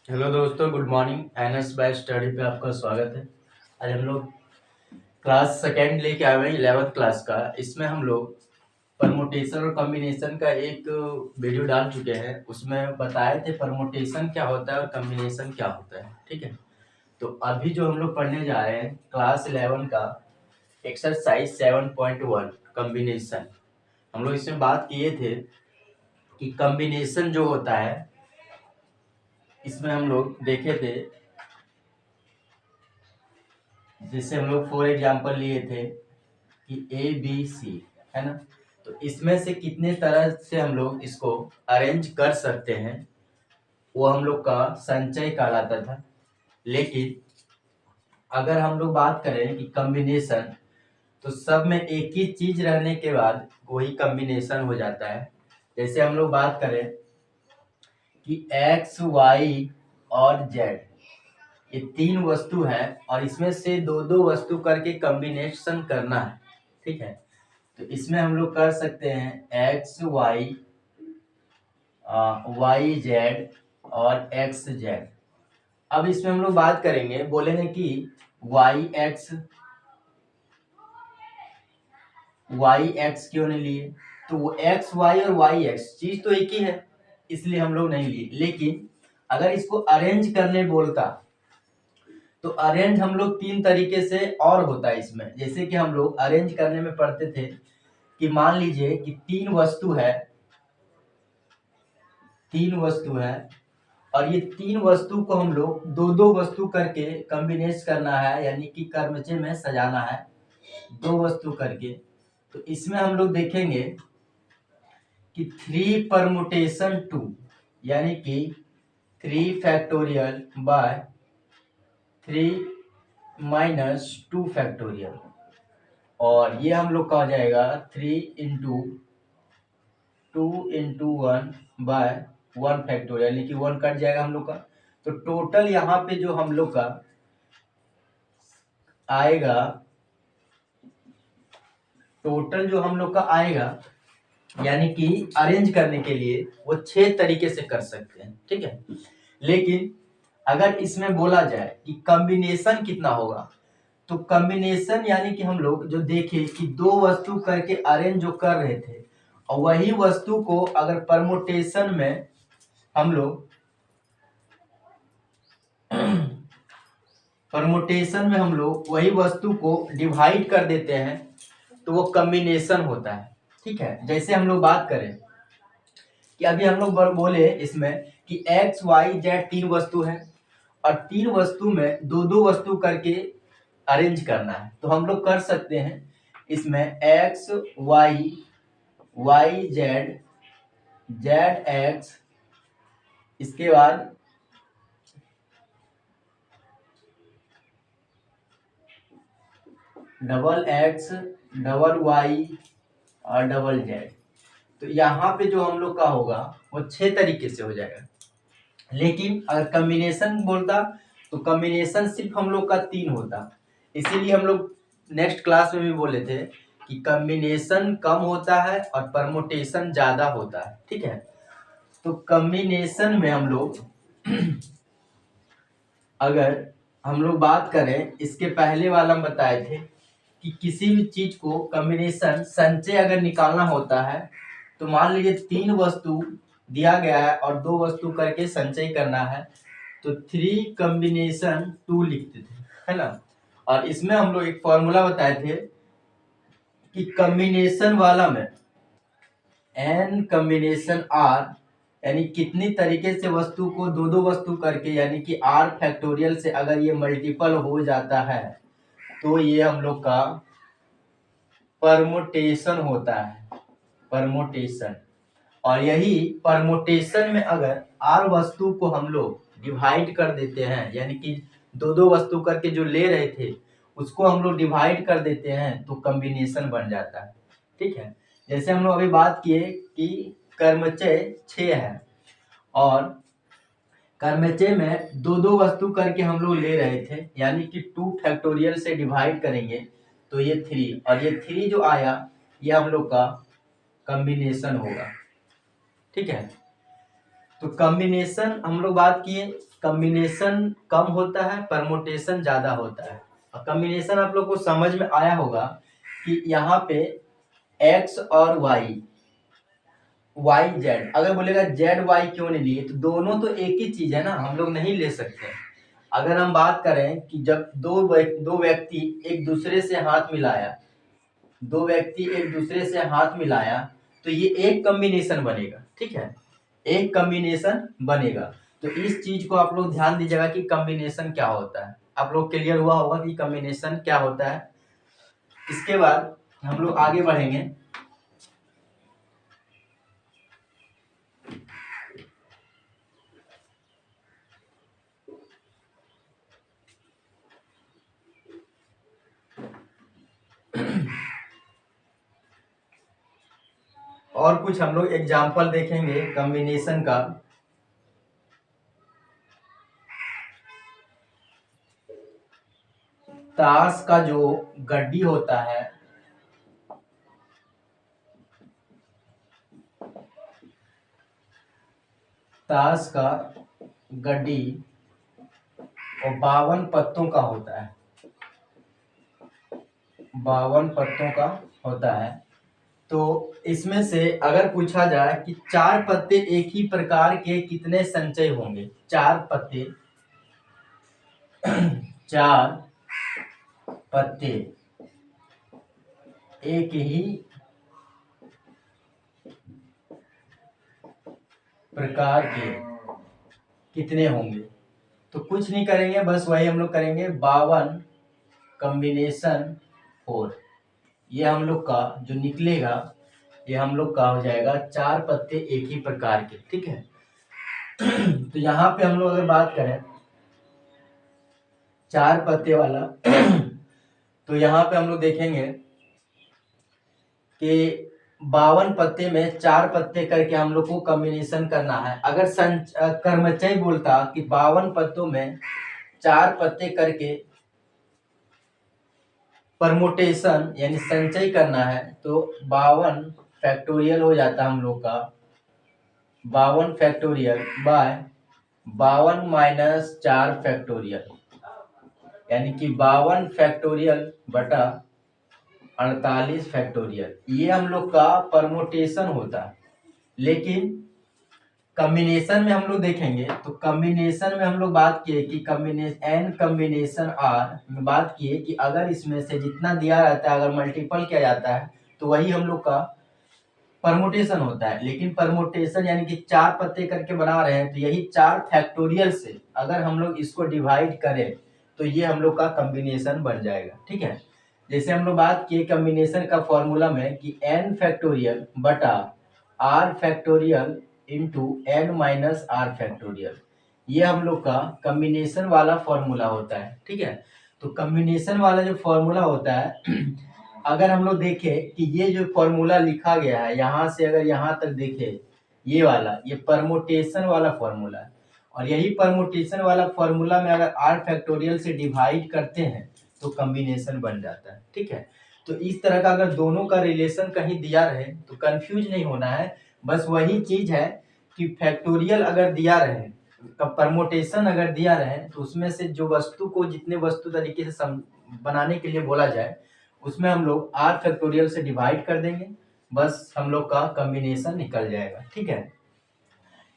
Hello दोस्तों, good morning. NS bye study पे आपका स्वागत है। आज हम लोग क्लास सेकेंड लेके आए हुए हैं 11th क्लास का। इसमें हम लोग परमुटेशन और कॉम्बिनेशन का एक वीडियो डाल चुके हैं। उसमें बताए थे परमुटेशन क्या होता है और कॉम्बिनेशन क्या होता है। ठीक है, तो अभी जो हम लोग पढ़ने जा रहे हैं क्लास 11 का एक्सरसाइज 7.1 कॉम्बिनेशन। हम लोग इसमें बात किए थे कि कॉम्बिनेशन जो होता है, इसमें हम लोग देखे थे, जिससे हम लोग फॉर एग्जाम्पल लिए थे कि ABC है ना। तो इसमें से कितने तरह से हम लोग इसको अरेंज कर सकते हैं, वो हम लोग का संचय कहलाता था। लेकिन अगर हम लोग बात करें कि कॉम्बिनेशन, तो सब में एक ही चीज रहने के बाद वही कॉम्बिनेशन हो जाता है। जैसे हम लोग बात करें कि X, Y और Z, ये तीन वस्तु है और इसमें से दो दो वस्तु करके कॉम्बिनेशन करना है। ठीक है, तो इसमें हम लोग कर सकते हैं XY, YZ और XZ। अब इसमें हम लोग बात करेंगे, बोलेंगे कि YX क्यों नहीं लिए, तो वो XY और YX चीज तो एक ही है, इसलिए हम लोग नहीं लिए। लेकिन अगर इसको अरेंज करने बोलता, तो अरेंज हम लोग तीन तरीके से और होता है इसमें। जैसे कि हम लोग अरेंज करने में पढ़ते थे कि मान लीजिए कि तीन वस्तु है और ये तीन वस्तु को हम लोग दो दो वस्तु करके कॉम्बिनेट करना है, यानी कि कर्मचे में सजाना है दो वस्तु करके। तो इसमें हम लोग देखेंगे कि 3 परमुटेशन 2, यानी कि 3 फैक्टोरियल बाय 3 माइनस 2 फैक्टोरियल, और ये हम लोग का हो जाएगा 3 इंटू 2 इंटू 1 बाय 1 फैक्टोरियल, यानी कि 1 कट जाएगा हम लोग का। तो टोटल यहाँ पे जो हम लोग का आएगा, यानी कि अरेंज करने के लिए वो 6 तरीके से कर सकते हैं। ठीक है, लेकिन अगर इसमें बोला जाए कि कॉम्बिनेशन कितना होगा, तो कॉम्बिनेशन यानी कि हम लोग जो देखे कि दो वस्तु करके अरेंज जो कर रहे थे, और वही वस्तु को अगर परमुटेशन में हम लोग वही वस्तु को डिवाइड कर देते हैं, तो वो कॉम्बिनेशन होता है। ठीक है, जैसे हम लोग बात करें कि अभी हम लोग बोले इसमें कि XYZ तीन वस्तु है और तीन वस्तु में दो दो वस्तु करके अरेंज करना है, तो हम लोग कर सकते हैं इसमें XYYZ ZX, इसके बाद XX YY और ZZ। तो यहाँ पे जो हम लोग का होगा वो 6 तरीके से हो जाएगा। लेकिन अगर कॉम्बिनेशन बोलता, तो कॉम्बिनेशन सिर्फ हम लोग का 3 होता। इसीलिए हम लोग नेक्स्ट क्लास में भी बोले थे कि कॉम्बिनेशन कम होता है और परमुटेशन ज्यादा होता है। ठीक है, तो कॉम्बिनेशन में हम लोग अगर हम लोग बात करें, इसके पहले वाला हम बताए थे कि किसी भी चीज को कॉम्बिनेशन संचय अगर निकालना होता है, तो मान लीजिए 3 वस्तु दिया गया है और 2 वस्तु करके संचय करना है, तो 3 कॉम्बिनेशन 2 लिखते थे, है ना। और इसमें हम लोग एक फॉर्मूला बताए थे कि कॉम्बिनेशन वाला में n कॉम्बिनेशन r, यानी कितनी तरीके से वस्तु को दो दो वस्तु करके, यानी कि r फैक्टोरियल से अगर ये मल्टीपल हो जाता है, तो ये हम लोग का परमुटेशन होता है, परमुटेशन। और यही परमुटेशन में अगर r वस्तु को हम लोग डिवाइड कर देते हैं, यानी कि दो दो वस्तु करके जो ले रहे थे उसको हम लोग डिवाइड कर देते हैं, तो कॉम्बिनेशन बन जाता है। ठीक है, जैसे हम लोग अभी बात किए कि कर्मचय 6 है और कर्मचय में दो दो वस्तु करके हम लोग ले रहे थे, यानी कि 2 फैक्टोरियल से डिवाइड करेंगे तो ये 3, और ये 3 जो आया ये हम लोग का कॉम्बिनेशन होगा। ठीक है, तो कॉम्बिनेशन हम लोग बात किए कम्बिनेशन कम होता है, परमुटेशन ज़्यादा होता है। और कम्बिनेशन आप लोग को समझ में आया होगा कि यहाँ पे एक्स और वाई जेड, अगर बोलेगा जेड वाई क्यों नहीं लिए, तो दोनों तो एक ही चीज़ है ना, हम लोग नहीं ले सकते। अगर हम बात करें कि जब दो व्यक्ति एक दूसरे से हाथ मिलाया, तो ये एक कॉम्बिनेशन बनेगा, ठीक है, एक कॉम्बिनेशन बनेगा। तो इस चीज को आप लोग ध्यान दीजिएगा कि कॉम्बिनेशन क्या होता है। आप लोग क्लियर हुआ होगा कि कॉम्बिनेशन क्या होता है। इसके बाद हम लोग आगे बढ़ेंगे। और कुछ हम लोग एग्जाम्पल देखेंगे कॉम्बिनेशन का। ताश का जो गड्डी होता है, ताश का गड्डी और 52 पत्तों का होता है, 52 पत्तों का होता है। तो इसमें से अगर पूछा जाए कि 4 पत्ते एक ही प्रकार के कितने संचय होंगे, 4 पत्ते 4 पत्ते एक ही प्रकार के कितने होंगे, तो कुछ नहीं करेंगे, बस वही हम लोग करेंगे 52 कॉम्बिनेशन 4। ये हम लोग का जो निकलेगा, ये हम लोग का हो जाएगा 4 पत्ते एक ही प्रकार के, ठीक है। तो यहाँ पे हम लोग अगर बात करें 4 पत्ते वाला तो यहाँ पे हम लोग देखेंगे कि 52 पत्ते में 4 पत्ते करके हम लोग को कॉम्बिनेशन करना है। अगर कर्मचय बोलता कि 52 पत्तों में 4 पत्ते करके परमुटेशन यानी संचय करना है, तो 52 फैक्टोरियल हो जाता हम लोग का 52 फैक्टोरियल बाय 52 माइनस 4 फैक्टोरियल, यानी कि 52 फैक्टोरियल बटा 48 फैक्टोरियल। ये हम लोग का परमुटेशन होता है। लेकिन कॉम्बिनेशन में हम लोग देखेंगे तो कॉम्बिनेशन में हम लोग बात किए कि एन कॉम्बिनेशन आर में बात किए कि अगर इसमें से जितना दिया रहता है अगर मल्टीपल किया जाता है तो वही हम लोग का परमुटेशन होता है। लेकिन परमुटेशन यानी कि 4 पत्ते करके बना रहे हैं, तो यही 4 फैक्टोरियल से अगर हम लोग इसको डिवाइड करें तो ये हम लोग का कॉम्बिनेशन बन जाएगा, ठीक है। जैसे हम लोग बात किए कॉम्बिनेशन का फॉर्मूला में कि n फैक्टोरियल बटा r factorial into n minus r factorial, ये हम लोग का कॉम्बिनेशन वाला फॉर्मूला होता है, ठीक है। तो कॉम्बिनेशन वाला जो फॉर्मूला होता है अगर हम लोग देखें कि ये जो फॉर्मूला लिखा गया है यहाँ से अगर यहाँ तक देखें, ये वाला ये परमुटेशन वाला फॉर्मूला है। और यही परमुटेशन वाला फॉर्मूला में अगर r फैक्टोरियल से डिवाइड करते हैं तो कॉम्बिनेशन बन जाता है, ठीक है। तो इस तरह का अगर दोनों का रिलेशन कहीं दिया रहे तो कंफ्यूज नहीं होना है। बस वही चीज है कि फैक्टोरियल अगर दिया रहे, परमुटेशन अगर दिया रहे, तो उसमें से जो वस्तु को जितने वस्तु तरीके से बनाने के लिए बोला जाए उसमें हम लोग r फैक्टोरियल से डिवाइड कर देंगे, बस हम लोग का कॉम्बिनेशन निकल जाएगा, ठीक है।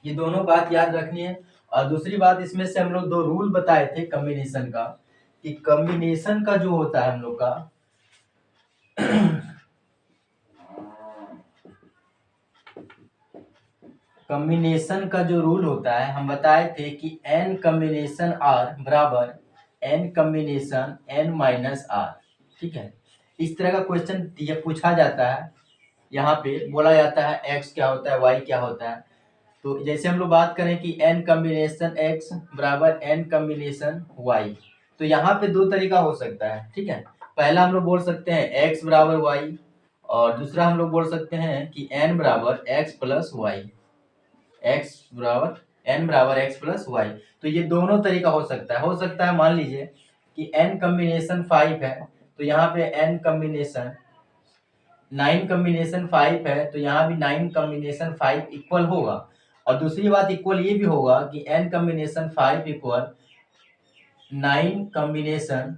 ये दोनों बात याद रखनी है। और दूसरी बात इसमें से हम लोग 2 रूल बताए थे कॉम्बिनेशन का, कि कॉम्बिनेशन का जो होता है हम लोग का कॉम्बिनेशन का जो रूल होता है हम बताए थे कि n कॉम्बिनेशन r बराबर n combination n minus r, ठीक है। इस तरह का क्वेश्चन ये पूछा जाता है, यहाँ पे बोला जाता है x क्या होता है, y क्या होता है। तो जैसे हम लोग बात करें कि n कॉम्बिनेशन x बराबर n कॉम्बिनेशन y, तो यहाँ पे 2 तरीका हो सकता है, ठीक है। पहला हम लोग बोल सकते हैं x बराबर y, और दूसरा हम लोग बोल सकते हैं कि n बराबर x प्लस y, n बराबर x प्लस y। तो ये दोनों तरीका हो सकता है मान लीजिए कि n कॉम्बिनेशन 5 है, तो यहाँ पे n कॉम्बिनेशन 9 कॉम्बिनेशन 5 है, तो यहाँ भी 9 कॉम्बिनेशन 5 इक्वल होगा। और दूसरी बात इक्वल ये भी होगा कि n combination 5 equal 9 combination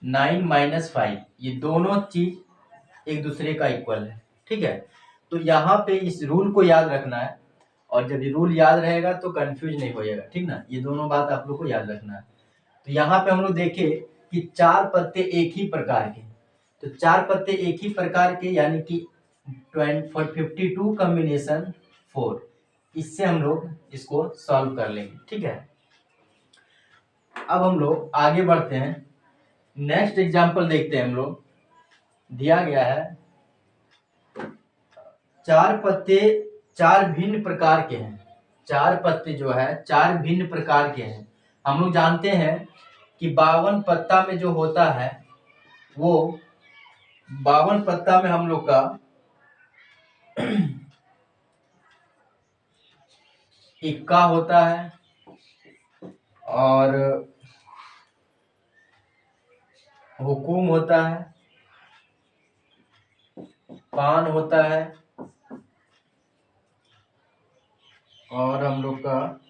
9 minus 5, ये दोनों चीज एक दूसरे का इक्वल है। ठीक है, तो यहाँ पे इस रूल को याद रखना है, और जब ये रूल याद रहेगा तो कंफ्यूज नहीं होएगा। ठीक ना, ये दोनों बात आप लोग को याद रखना है। तो यहाँ पे हम लोग देखे कि 4 पत्ते एक ही प्रकार के, तो 4 पत्ते एक ही प्रकार के यानी कि 52 कॉम्बिनेशन 4, इससे हम लोग इसको सॉल्व कर लेंगे। ठीक है, अब हम लोग आगे बढ़ते हैं, नेक्स्ट एग्जांपल देखते हैं। हम लोग दिया गया है 4 पत्ते 4 भिन्न प्रकार के हैं, 4 पत्ते जो है 4 भिन्न प्रकार के हैं। हम लोग जानते हैं कि 52 पत्ता में जो होता है वो 52 पत्ता में हम लोग का इक्का होता है, और हुकुम होता है, पान होता है, और हम लोग का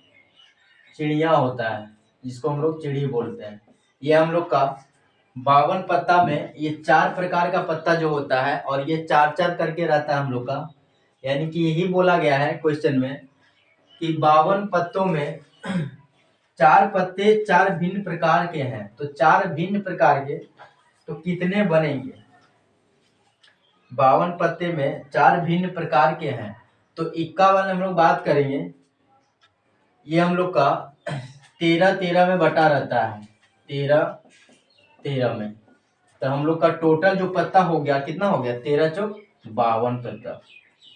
चिड़िया होता है, जिसको हम लोग चिड़ी बोलते हैं। ये हम लोग का 52 पत्ता में ये 4 प्रकार का पत्ता जो होता है, और ये 4-4 करके रहता है हम लोग का, यानी कि यही बोला गया है क्वेश्चन में कि 52 पत्तों में 4 पत्ते 4 भिन्न प्रकार के हैं, तो 4 भिन्न प्रकार के तो कितने बनेंगे? 52 पत्ते में 4 भिन्न प्रकार के हैं, तो इक्का वाले हम लोग बात करेंगे, ये हम लोग का 13-13 में बटा रहता है, 13-13 में। तो हम लोग का टोटल जो पत्ता हो गया कितना हो गया? 13 चौक 52 पत्ता,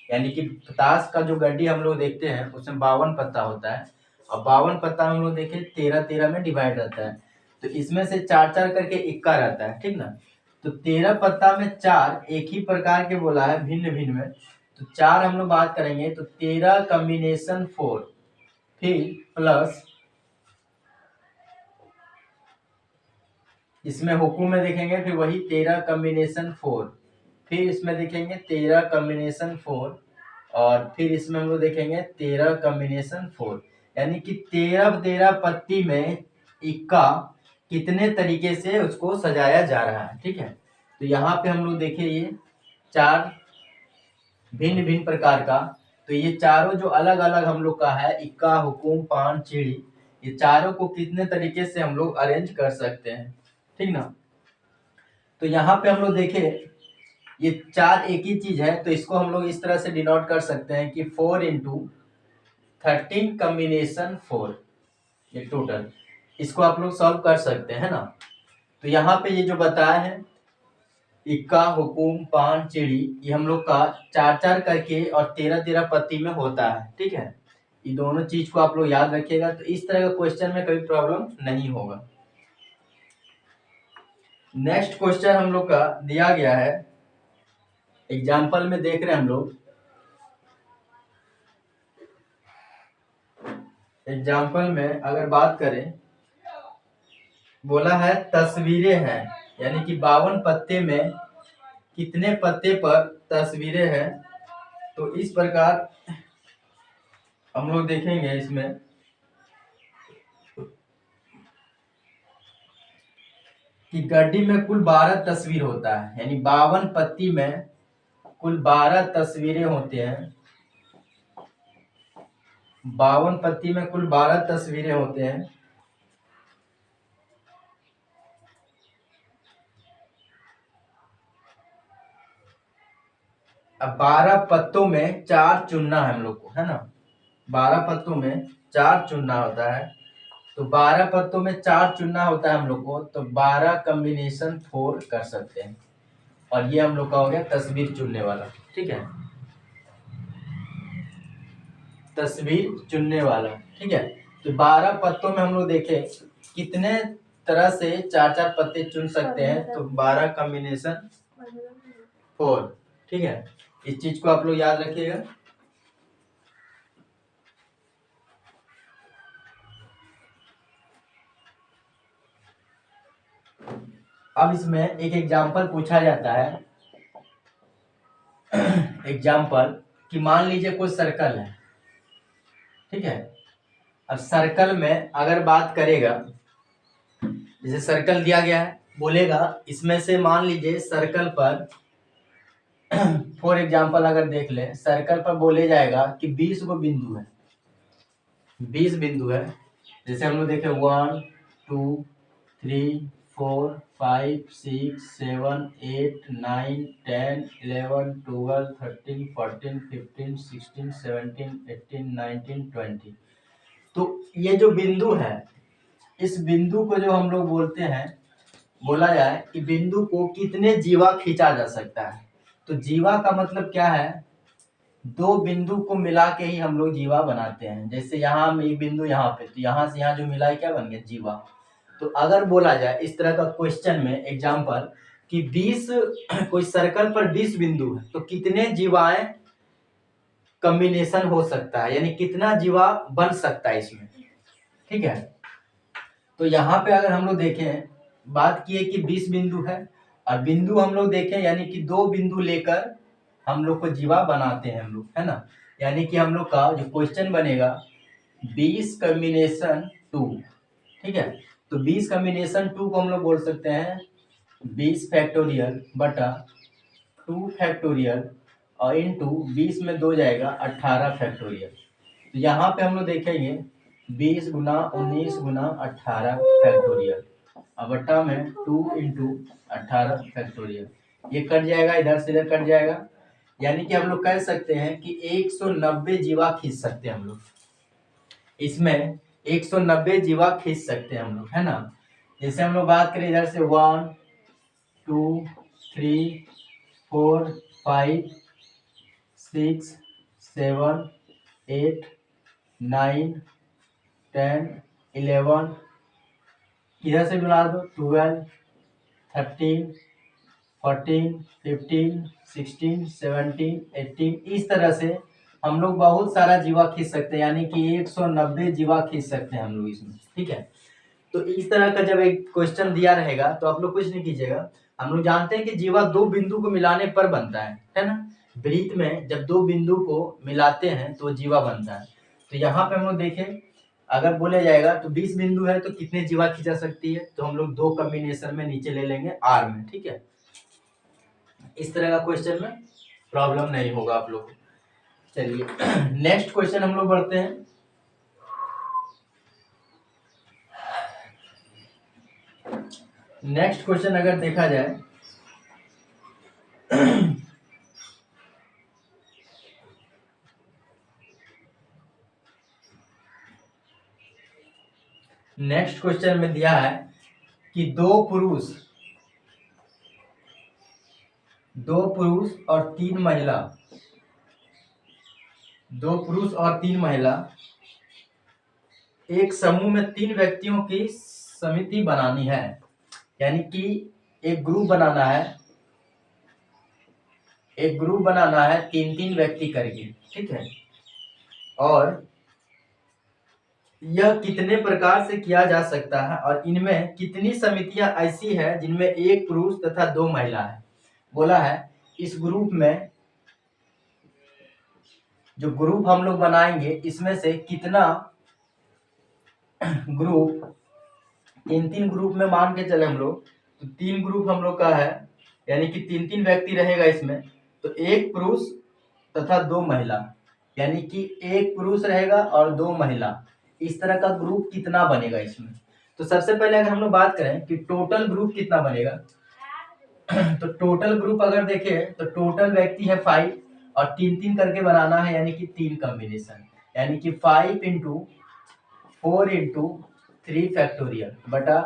यानी कि पतास का जो गड्डी हम लोग देखते हैं उसमें 52 पत्ता होता है, और 52 पत्ता हम लोग देखें 13-13 में डिवाइड रहता है, तो इसमें से 4-4 करके इक्का रहता है। ठीक ना, तो 13 पत्ता में 4 एक ही प्रकार के बोला है, भिन्न भिन्न में, तो 4 हम लोग बात करेंगे तो 13 कॉम्बिनेशन 4, फिर प्लस इसमें हुकुम में देखेंगे फिर वही 13 कॉम्बिनेशन 4, फिर इसमें देखेंगे 13 कॉम्बिनेशन 4, और फिर इसमें हम लोग देखेंगे 13 कॉम्बिनेशन 4, यानी कि 13 पत्ती में इक्का कितने तरीके से उसको सजाया जा रहा है। ठीक है, तो यहाँ पे हम लोग देखें ये 4 भिन्न भिन्न प्रकार का, तो ये चारों जो अलग अलग हम लोग का है, इक्का, हुकुम, पान, चिड़ी, ये चारों को कितने तरीके से हम लोग अरेंज कर सकते हैं। ठीक ना, तो यहाँ पे हम लोग देखें ये 4 एक ही चीज है, तो इसको हम लोग इस तरह से डिनोट कर सकते हैं कि 4 × 13 कॉम्बिनेशन 4, ये टोटल, इसको आप लोग सॉल्व कर सकते हैं ना। तो यहाँ पे ये जो बताया है इक्का, हुकुम, पान, चिड़ी, ये हम लोग का 4-4 करके और 13-13 पत्ती में होता है। ठीक है, ये दोनों चीज को आप लोग याद रखिएगा, तो इस तरह का क्वेश्चन में कभी प्रॉब्लम नहीं होगा। नेक्स्ट क्वेश्चन हम लोग का दिया गया है, एग्जाम्पल में देख रहे हैं हम लोग, एग्जाम्पल में अगर बात करें, बोला है तस्वीरें हैं, यानी कि 52 पत्ते में कितने पत्ते पर तस्वीरें हैं। तो इस प्रकार हम लोग देखेंगे इसमें कि गड्डी में कुल 12 तस्वीर होता है, यानी 52 पत्ती में कुल 12 तस्वीरें होते हैं, 52 पत्ती में कुल 12 तस्वीरें होते हैं। अब 12 पत्तों में 4 चुनना है हम लोग को, है ना, 12 पत्तों में 4 चुनना होता है, तो 12 पत्तों में 4 चुनना होता है हम लोग को, तो 12 कॉम्बिनेशन 4 कर सकते हैं, और ये हम लोग का हो गया तस्वीर चुनने वाला। ठीक है, तस्वीर चुनने वाला। ठीक है, तो 12 पत्तों में हम लोग देखें कितने तरह से 4-4 पत्ते चुन सकते हैं, तो 12 कॉम्बिनेशन 4। ठीक है, इस चीज को आप लोग याद रखिएगा। अब इसमें एक एग्जाम्पल पूछा जाता है, एग्जाम्पल कि मान लीजिए कोई सर्कल है, ठीक है। अब सर्कल में अगर बात करेगा, जैसे सर्कल दिया गया है, बोलेगा इसमें से मान लीजिए सर्कल पर फॉर एग्जांपल अगर देख ले, सर्कल पर बोले जाएगा कि 20 गो बिंदु है, 20 बिंदु है। जैसे हम लोग देखे 1 2 3 4 5 6 7 8 9 10 11 12 13 14 15 16 17 18 19 20। तो ये जो बिंदु है, इस बिंदु को जो हम लोग बोलते हैं, बोला जाए कि बिंदु को कितने जीवा खींचा जा सकता है। तो जीवा का मतलब क्या है, दो बिंदु को मिला के ही हम लोग जीवा बनाते हैं। जैसे यहाँ एक बिंदु यहाँ पे, तो यहाँ से यहाँ जो मिला है क्या बन गया, जीवा। तो अगर बोला जाए इस तरह का क्वेश्चन में एग्जांपल कि 20 कोई सर्कल पर 20 बिंदु है, तो कितने जीवाएं कॉम्बिनेशन हो सकता है, यानी कितना जीवा बन सकता है इसमें। ठीक है, तो यहाँ पे अगर हम लोग देखें, बात की है कि 20 बिंदु है, और बिंदु हम लोग देखें यानी कि दो बिंदु लेकर हम लोग को जीवा बनाते हैं हम लोग, है ना। यानी कि हम लोग का जो क्वेश्चन बनेगा 20 कॉम्बिनेशन 2। ठीक है, तो 20 कॉम्बिनेशन 2 को हम लोग बोल सकते हैं 20 फैक्टोरियल बटा 2 फैक्टोरियल और इंटू 20 में 2 जाएगा 18 फैक्टोरियल। तो यहाँ पे हम लोग देखेंगे 20 गुना 19 गुना 18 फैक्टोरियल, और बटा में 2 इंटू 18 फैक्टोरियल। ये कट जाएगा, इधर से इधर कट जाएगा, यानी कि हम लोग कह सकते हैं कि 190 जीवा खींच सकते हैं हम लोग इसमें, 190 जीवा खींच सकते हैं हम लोग, है ना। जैसे हम लोग बात करें इधर से 1 2 3 4 5 6 7 8 9 10 11, इधर से मिला दो 12 13 14 15 16 17 18, इस तरह से हम लोग बहुत सारा जीवा खींच सकते हैं, यानी कि 190 जीवा खींच सकते हैं हम लोग इसमें। ठीक है, तो इस तरह का जब एक क्वेश्चन दिया रहेगा तो आप लोग कुछ नहीं कीजिएगा। हम लोग जानते हैं कि जीवा दो बिंदु को मिलाने पर बनता है ना। वृत्त में जब दो बिंदु को मिलाते हैं तो जीवा बनता है। तो यहाँ पे हम लोग देखें, अगर बोले जाएगा तो 20 बिंदु है तो कितने जीवा खींचा सकती है, तो हम लोग दो कॉम्बिनेशन में नीचे ले लेंगे आर में। ठीक है, इस तरह का क्वेश्चन में प्रॉब्लम नहीं होगा आप लोग। चलिए नेक्स्ट क्वेश्चन हम लोग बढ़ते हैं। नेक्स्ट क्वेश्चन अगर देखा जाए नेक्स्ट क्वेश्चन में दिया है कि दो पुरुष और तीन महिला, दो पुरुष और तीन महिला एक समूह में तीन व्यक्तियों की समिति बनानी है, यानी कि एक ग्रुप बनाना है, एक ग्रुप बनाना है तीन तीन व्यक्ति करके। ठीक है, और यह कितने प्रकार से किया जा सकता है और इनमें कितनी समितियां ऐसी है जिनमें एक पुरुष तथा दो महिला है। बोला है इस ग्रुप में, जो ग्रुप हम लोग बनाएंगे इसमें से कितना ग्रुप, तीन तीन ग्रुप में मान के चले हम लोग, तो तीन ग्रुप हम लोग का है, यानी कि तीन तीन व्यक्ति रहेगा इसमें, तो एक पुरुष तथा दो महिला, यानी कि एक पुरुष रहेगा और दो महिला, इस तरह का ग्रुप कितना बनेगा इसमें। तो सबसे पहले अगर हम लोग बात करें कि टोटल ग्रुप कितना बनेगा, तो टोटल ग्रुप अगर देखें तो टोटल व्यक्ति है 5 और तीन तीन करके बनाना है, यानी कि तीन कॉम्बिनेशन, यानी कि 5 इंटू 4 इंटू 3 फैक्टोरियल बटा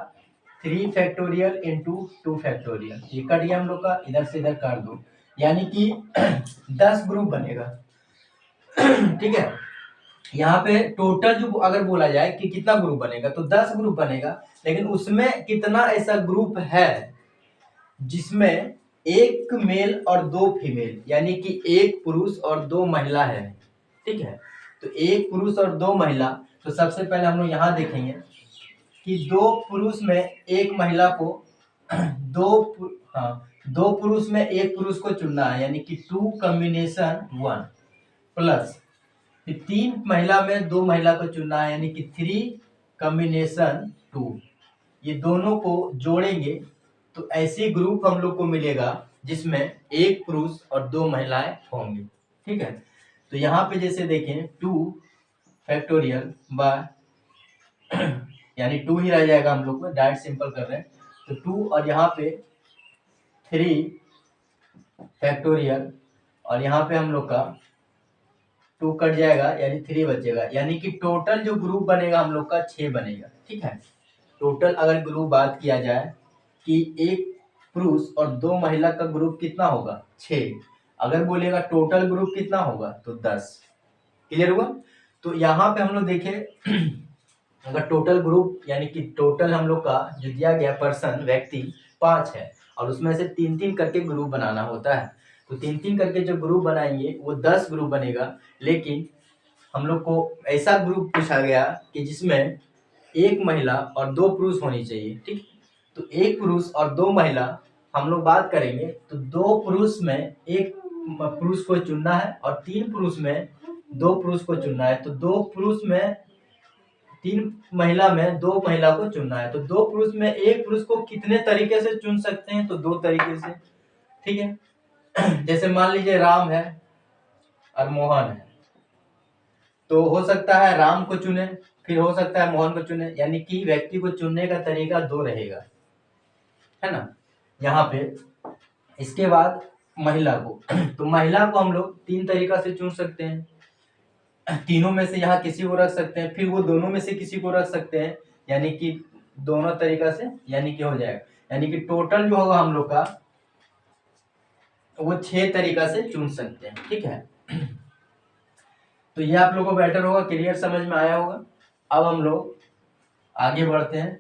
3 फैक्टोरियल इंटू 2 फैक्टोरियल। ये कट गया हम लोग का, इधर से इधर कर दो, यानी कि 10 ग्रुप बनेगा। ठीक है, यहाँ पे टोटल जो अगर बोला जाए कि कितना ग्रुप बनेगा तो 10 ग्रुप बनेगा, लेकिन उसमें कितना ऐसा ग्रुप है जिसमें एक मेल और दो फीमेल, यानी कि एक पुरुष और दो महिला है। ठीक है, तो एक पुरुष और दो महिला, तो सबसे पहले हम लोग यहाँ देखेंगे कि दो पुरुष में एक महिला को दो पुरुष में एक पुरुष को चुनना है, यानी कि 2 कॉम्बिनेशन 1 प्लस फिर 3 महिला में 2 महिला को चुनना है, यानी कि 3 कॉम्बिनेशन 2। ये दोनों को जोड़ेंगे तो ऐसी ग्रुप हम लोग को मिलेगा जिसमें 1 पुरुष और 2 महिलाएं होंगी। ठीक है, तो यहाँ पे जैसे देखें 2 फैक्टोरियल बाय यानी 2 ही रह जाएगा, हम लोग को डायरेक्ट सिंपल कर रहे हैं तो 2, और यहाँ पे 3 फैक्टोरियल, और यहाँ पे हम लोग का 2 कट जाएगा यानी 3 बचेगा, यानी कि टोटल जो ग्रुप बनेगा हम लोग का 6 बनेगा। ठीक है, टोटल अगर ग्रुप बात किया जाए कि 1 पुरुष और 2 महिला का ग्रुप कितना होगा 6, अगर बोलेगा टोटल ग्रुप कितना होगा तो 10। क्लियर हुआ? तो यहाँ पे हम लोग देखें अगर टोटल ग्रुप यानी कि टोटल हम लोग का जो दिया गया पर्सन व्यक्ति 5 है और उसमें से 3-3 करके ग्रुप बनाना होता है, तो 3-3 करके जो ग्रुप बनाएंगे वो 10 ग्रुप बनेगा। लेकिन हम लोग को ऐसा ग्रुप पूछा गया कि जिसमें 1 महिला और 2 पुरुष होनी चाहिए। ठीक, तो 1 पुरुष और 2 महिला हम लोग बात करेंगे तो 2 पुरुष में 1 पुरुष को चुनना है और 3 पुरुष में 2 पुरुष को चुनना है। तो 2 पुरुष में 3 महिला में 2 महिला को चुनना है, तो 2 पुरुष में 1 पुरुष को कितने तरीके से चुन सकते हैं तो 2 तरीके से। ठीक है, जैसे मान लीजिए राम है और मोहन है, तो हो सकता है राम को चुने, फिर हो सकता है मोहन को चुने, यानी कि व्यक्ति को चुनने का तरीका 2 रहेगा, है ना। यहाँ पे इसके बाद महिला को तो महिला को हम लोग 3 तरीका से चुन सकते हैं, तीनों में से यहाँ किसी को रख सकते हैं, फिर वो दोनों में से किसी को रख सकते हैं, यानी कि दोनों तरीका से, यानी कि हो जाएगा, यानी कि टोटल जो होगा हम लोग का वो 6 तरीका से चुन सकते हैं। ठीक है, तो ये आप लोगों को बेटर होगा, क्लियर समझ में आया होगा। अब हम लोग आगे बढ़ते हैं।